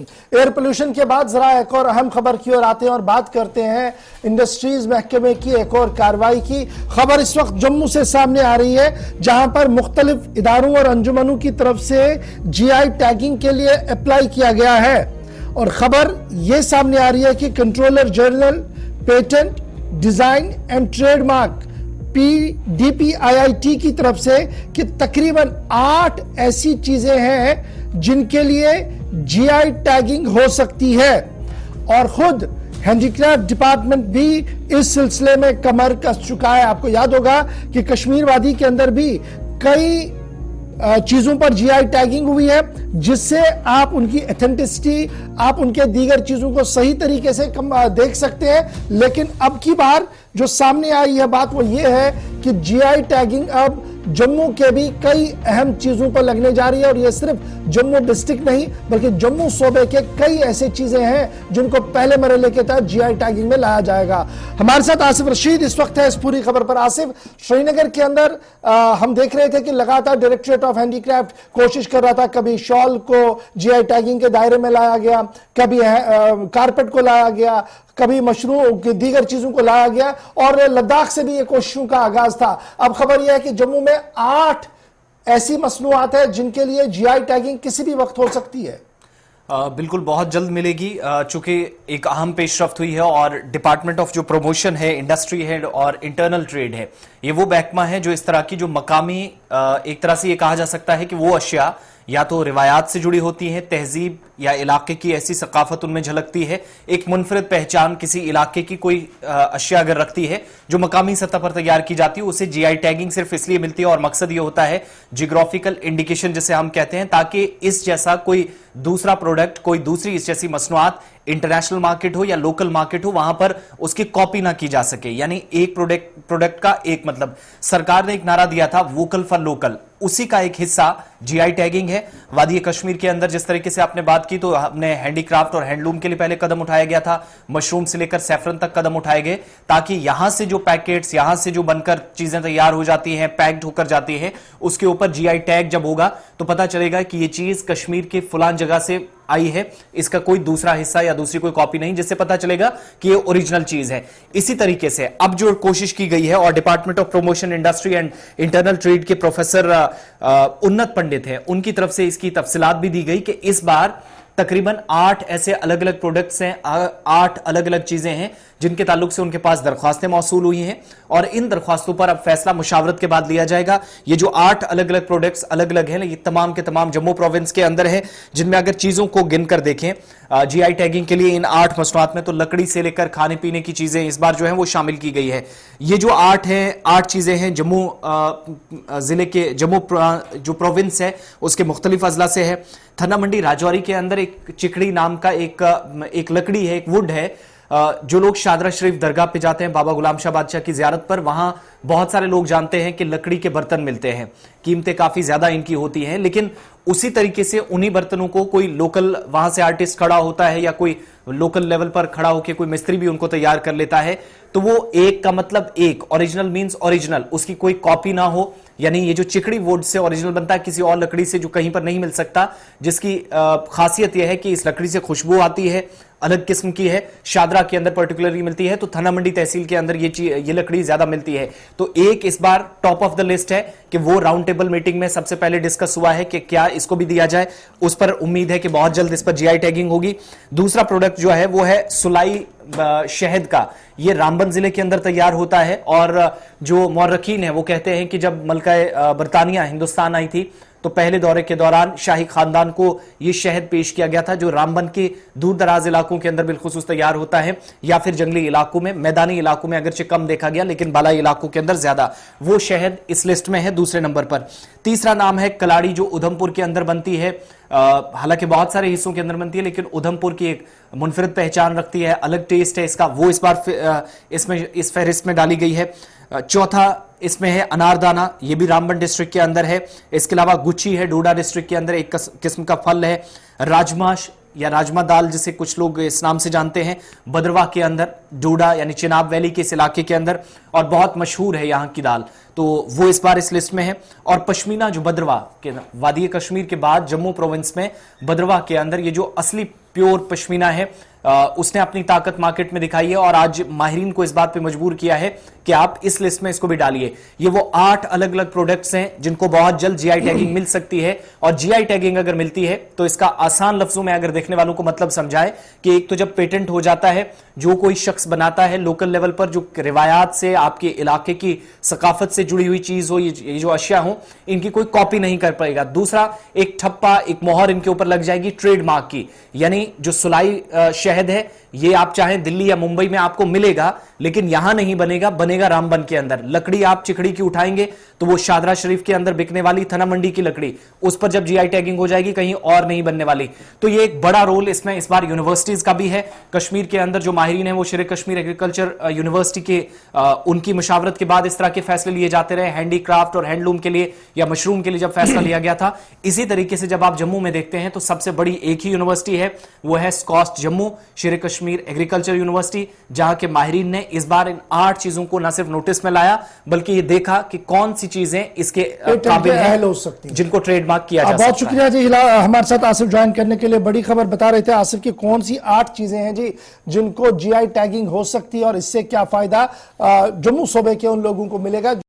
Air pollution के बाद जरा एक और अहम खबर की ओर आते हैं और बात करते हैं इंडस्ट्रीज महकमे की एक और कार्रवाई की। खबर इस वक्त जम्मू से सामने आ रही है, जहां पर मुख्तलिफ इदारों और अंजुमनों की तरफ से जीआई टैगिंग के लिए अप्लाई किया गया है। और खबर यह सामने आ रही है कि controller general patent design and trademark DPIIT की तरफ से कि तकरीबन 8 ऐसी चीजें हैं जिनके लिए जीआई टैगिंग हो सकती है। और खुद हैंडीक्राफ्ट डिपार्टमेंट भी इस सिलसिले में कमर कस चुका है। आपको याद होगा कि कश्मीर वादी के अंदर भी कई चीजों पर जीआई टैगिंग हुई है, जिससे आप उनकी एथेंटिसिटी, आप उनके दीगर चीजों को सही तरीके से देख सकते हैं। लेकिन अब की बार जो सामने आई है बात वो ये है कि जीआई टैगिंग अब जम्मू के भी कई अहम चीजों पर लगने जा रही है। और ये सिर्फ जम्मू डिस्ट्रिक्ट नहीं बल्कि जम्मू सूबे के कई ऐसे चीजें हैं जिनको पहले मरहले के तहत जीआई टैगिंग में लाया जाएगा। हमारे साथ आसिफ रशीद इस वक्त है इस पूरी खबर पर। आसिफ, श्रीनगर के अंदर हम देख रहे थे कि लगातार डायरेक्टरेट ऑफ हैंडीक्राफ्ट कोशिश कर रहा था, कभी शॉल को जीआई टैगिंग के दायरे में लाया गया, कभी कारपेट को लाया गया, कभी मशरूम की दीगर चीजों को लाया गया, और लद्दाख से भी ये कोशिशों का आगाज था। अब खबर यह है कि जम्मू में 8 ऐसी मसनूआत है जिनके लिए जीआई टैगिंग किसी भी वक्त हो सकती है। बिल्कुल बहुत जल्द मिलेगी, चूंकि एक अहम पेशरफ्त हुई है और डिपार्टमेंट ऑफ जो प्रमोशन है, इंडस्ट्री है और इंटरनल ट्रेड है, ये वो महकमा है जो इस तरह की जो मकामी, एक तरह से ये कहा जा सकता है कि वो अशिया या तो रिवायात से जुड़ी होती हैं, तहजीब या इलाके की ऐसी सकाफत उनमें झलकती है, एक मुनफरिद पहचान किसी इलाके की कोई अशिया अगर रखती है जो मकामी सतह पर तैयार की जाती है, उसे जीआई टैगिंग सिर्फ इसलिए मिलती है और मकसद ये होता है जियोग्राफिकल इंडिकेशन जिसे हम कहते हैं, ताकि इस जैसा कोई दूसरा प्रोडक्ट, कोई दूसरी इस जैसी मसनूआत इंटरनेशनल मार्केट हो या लोकल मार्केट हो, वहां पर उसकी कॉपी ना की जा सके। यानी एक प्रोडक्ट का एक मतलब, सरकार ने एक नारा दिया था वोकल फॉर लोकल, उसी का एक हिस्सा जीआई टैगिंग है। वादी कश्मीर के अंदर जिस तरीके से आपने बात की, तो हमने हैंडीक्राफ्ट और हैंडलूम के लिए पहले कदम उठाया गया था, मशरूम से लेकर सैफरन तक कदम उठाए गए, ताकि यहां से जो पैकेट्स, यहां से जो बनकर चीजें तैयार हो जाती हैं, पैक्ड होकर जाती हैं, उसके ऊपर जीआई टैग जब होगा तो पता चलेगा कि यह चीज कश्मीर के फलान जगह से आई है, इसका कोई दूसरा हिस्सा या दूसरी कोई कॉपी नहीं, जिससे पता चलेगा कि ये ओरिजिनल चीज है। इसी तरीके से अब जो कोशिश की गई है, और department of promotion, industry and internal trade के प्रोफेसर उन्नत पंडित हैं, उनकी तरफ से इसकी तफसीलात भी दी गई कि इस बार तकरीबन 8 ऐसे अलग अलग प्रोडक्ट्स हैं, 8 अलग अलग चीजें हैं जिनके ताल्लुक से उनके पास दरख्वास्तें मौसूल हुई हैं, और इन दरख्वास्तों पर अब फैसला मुशावरत के बाद लिया जाएगा। ये जो 8 अलग अलग प्रोडक्ट्स अलग अलग हैं, ये तमाम के तमाम जम्मू प्रोविंस के अंदर है, जिनमें अगर चीजों को गिनकर देखें जीआई टैगिंग के लिए इन 8 मसनूआत में, तो लकड़ी से लेकर खाने पीने की चीजें इस बार जो है वो शामिल की गई है। ये जो 8 चीजें हैं जम्मू जिले के, जम्मू जो प्रोविंस है उसके मुख्तलिफ अजला से है। थन्ना मंडी राजौरी के अंदर एक चिकड़ी नाम का एक लकड़ी है, एक वुड है। जो लोग शादरा शरीफ दरगाह पे जाते हैं बाबा गुलाम शाह बादशाह की जियारत पर, वहां बहुत सारे लोग जानते हैं कि लकड़ी के बर्तन मिलते हैं, कीमतें काफी ज्यादा इनकी होती हैं, लेकिन उसी तरीके से उन्हीं बर्तनों को कोई लोकल वहां से आर्टिस्ट खड़ा होता है या कोई लोकल लेवल पर खड़ा होकर कोई मिस्त्री भी उनको तैयार कर लेता है, तो वो एक का मतलब एक, ओरिजिनल मींस ओरिजिनल, उसकी कोई कॉपी ना हो। यानी ये जो चिकड़ी वुड से ओरिजिनल बनता है, किसी और लकड़ी से जो कहीं पर नहीं मिल सकता, जिसकी खासियत यह है कि इस लकड़ी से खुशबू आती है, अलग किस्म की है, शादरा के अंदर पर्टिकुलरली मिलती है, तो थन्ना मंडी तहसील के अंदर ये लकड़ी ज्यादा मिलती है। तो एक इस बार टॉप ऑफ द लिस्ट है कि वो राउंड टेबल मीटिंग में सबसे पहले डिस्कस हुआ है कि क्या इसको भी दिया जाए, उस पर उम्मीद है कि बहुत जल्द इस पर जीआई टैगिंग होगी। दूसरा प्रोडक्ट जो है वो है सुलाई शहद का, ये रामबन जिले के अंदर तैयार होता है, और जो मौरखीन है वो कहते हैं कि जब मलका बरतानिया हिंदुस्तान आई थी तो पहले दौरे के दौरान शाही खानदान को यह शहद पेश किया गया था, जो रामबन के दूर दराज इलाकों के अंदर बिलखुसूस तैयार होता है, या फिर जंगली इलाकों में, मैदानी इलाकों में अगरचे कम देखा गया लेकिन बालाई इलाकों के अंदर ज्यादा, वो शहद इस लिस्ट में है दूसरे नंबर पर। तीसरा नाम है कलाड़ी, जो उधमपुर के अंदर बनती है, हालांकि बहुत सारे हिस्सों के अंदर बनती है लेकिन उधमपुर की एक मुनफरिद पहचान रखती है, अलग टेस्ट है इसका, वो इस बार इसमें इस फहरिस्त में डाली गई है। चौथा इसमें है अनारदाना, ये भी रामबन डिस्ट्रिक्ट के अंदर है। इसके अलावा गुच्ची है, डोडा डिस्ट्रिक्ट के अंदर एक किस्म का फल है। राजमाश या राजमा दाल जिसे कुछ लोग इस नाम से जानते हैं, भद्रवाह के अंदर, डोडा यानी चिनाब वैली के इस इलाके के अंदर, और बहुत मशहूर है यहाँ की दाल, तो वो इस बार इस लिस्ट में है। और पश्मीना जो भद्रवाह के वादी कश्मीर के बाद जम्मू प्रोविंस में भद्रवाह के अंदर ये जो असली प्योर पश्मीना है उसने अपनी ताकत मार्केट में दिखाई है और आज माहिरीन को इस बात पे मजबूर किया है कि आप इस लिस्ट में इसको भी डालिए। ये वो 8 अलग अलग प्रोडक्ट्स हैं जिनको बहुत जल्द जीआई टैगिंग मिल सकती है, और जीआई टैगिंग अगर मिलती है तो इसका आसान लफ्जों में अगर देखने वालों को मतलब समझाए कि एक तो जब पेटेंट हो जाता है, जो कोई शख्स बनाता है लोकल लेवल पर, जो रिवायात से आपके इलाके की सकाफत से जुड़ी हुई चीज हो, ये जो अशिया हो, इनकी कोई कॉपी नहीं कर पाएगा। दूसरा, एक ठप्पा, एक मोहर इनके ऊपर लग जाएगी ट्रेडमार्क की, यानी जो सुलाई शहद है ये आप चाहें दिल्ली या मुंबई में आपको मिलेगा, लेकिन यहां नहीं बनेगा, बनेगा रामबन के अंदर। लकड़ी आप चिकड़ी की उठाएंगे तो वो शादरा शरीफ के अंदर बिकने वाली थना मंडी की लकड़ी, उस पर जब जीआई टैगिंग हो जाएगी कहीं और नहीं बनने वाली। तो ये एक बड़ा रोल इसमें इस बार यूनिवर्सिटीज का भी है। कश्मीर के अंदर जो माहिरीन है वो शेर कश्मीर एग्रीकल्चर यूनिवर्सिटी के उनकी मशावरत के बाद इस तरह के फैसले लिए जाते रहे, हैंडीक्राफ्ट और हैंडलूम के लिए या मशरूम के लिए जब फैसला लिया गया था। इसी तरीके से जब आप जम्मू में देखते हैं तो सबसे बड़ी एक ही यूनिवर्सिटी है, वो है स्कॉस्ट जम्मू शेर कश्मीर एग्रीकल्चर यूनिवर्सिटी, जहां के माहिरीन ने इस बार इन 8 चीजों को न सिर्फ नोटिस में लाया बल्कि ये देखा कि कौन सी चीजें इसके काबिल हैं हो सकती हैं, जिनको ट्रेडमार्क किया जा सकता है। बहुत शुक्रिया जी, हमारे साथ आसिफ ज्वाइन करने के लिए। बड़ी खबर बता रहे थे आसिफ की कौन सी 8 चीजें हैं जी जिनको जीआई टैगिंग हो सकती है और इससे क्या फायदा जम्मू सूबे के उन लोगों को मिलेगा।